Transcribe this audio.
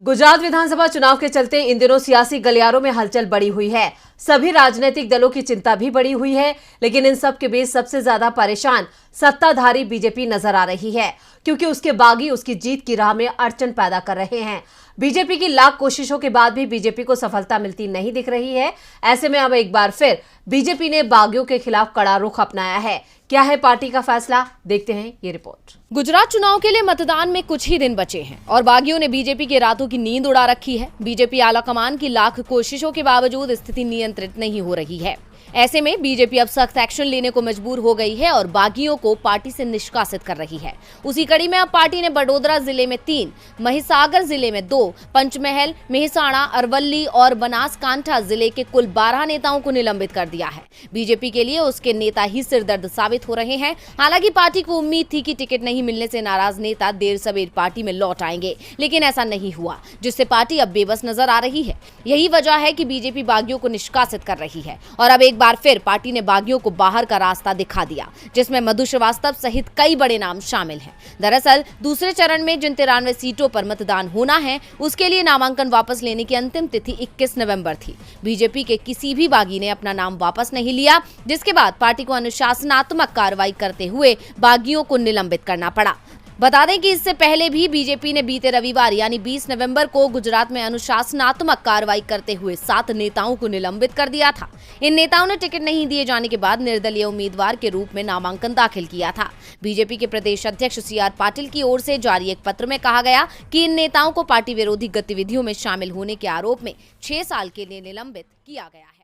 गुजरात विधानसभा चुनाव के चलते इन दिनों सियासी गलियारों में हलचल बढ़ी हुई है। सभी राजनीतिक दलों की चिंता भी बढ़ी हुई है, लेकिन इन सब के बीच सबसे ज्यादा परेशान सत्ताधारी बीजेपी नजर आ रही है, क्योंकि उसके बागी उसकी जीत की राह में अड़चन पैदा कर रहे हैं। बीजेपी की लाख कोशिशों के बाद भी बीजेपी को सफलता मिलती नहीं दिख रही है। ऐसे में अब एक बार फिर बीजेपी ने बागियों के खिलाफ कड़ा रुख अपनाया है। क्या है पार्टी का फैसला, देखते हैं ये रिपोर्ट। गुजरात चुनाव के लिए मतदान में कुछ ही दिन बचे हैं और बागियों ने बीजेपी के रातों की नींद उड़ा रखी है। बीजेपी आलाकमान की लाख कोशिशों के बावजूद स्थिति नियंत्रित नहीं हो रही है। ऐसे में बीजेपी अब सख्त एक्शन लेने को मजबूर हो गई है और बागियों को पार्टी से निष्कासित कर रही है। उसी कड़ी में अब पार्टी ने बड़ोदरा जिले में 3, महिसागर जिले में 2, पंचमहल, मेहसाणा, अरवल्ली और बनासकांठा जिले के कुल 12 नेताओं को निलंबित कर दिया है। बीजेपी के लिए उसके नेता ही सिरदर्द साबित हो रहे हैं। हालांकि पार्टी को उम्मीद थी कि टिकट नहीं मिलने से नाराज नेता देर सवेर पार्टी में लौट आएंगे, लेकिन ऐसा नहीं हुआ, जिससे पार्टी अब बेबस नजर आ रही है। यही वजह है कि बीजेपी बागियों को निष्कासित कर रही है और अब एक बार फिर पार्टी ने बागियों को बाहर का रास्ता दिखा दिया, जिसमें मधु श्रीवास्तव सहित कई बड़े नाम शामिल हैं। दरअसल दूसरे चरण में जिन 93 सीटों पर मतदान होना है, उसके लिए नामांकन वापस लेने की अंतिम तिथि 21 नवंबर थी। बीजेपी के किसी भी बागी ने अपना नाम वापस नहीं लिया, जिसके बाद पार्टी को अनुशासनात्मक कार्रवाई करते हुए बागियों को निलंबित करना पड़ा। बता दें कि इससे पहले भी बीजेपी ने बीते रविवार यानी 20 नवंबर को गुजरात में अनुशासनात्मक कार्रवाई करते हुए 7 नेताओं को निलंबित कर दिया था। इन नेताओं ने टिकट नहीं दिए जाने के बाद निर्दलीय उम्मीदवार के रूप में नामांकन दाखिल किया था। बीजेपी के प्रदेश अध्यक्ष CR पाटिल की ओर से जारी एक पत्र में कहा गया कि इन नेताओं को पार्टी विरोधी गतिविधियों में शामिल होने के आरोप में 6 साल के लिए निलंबित किया गया है।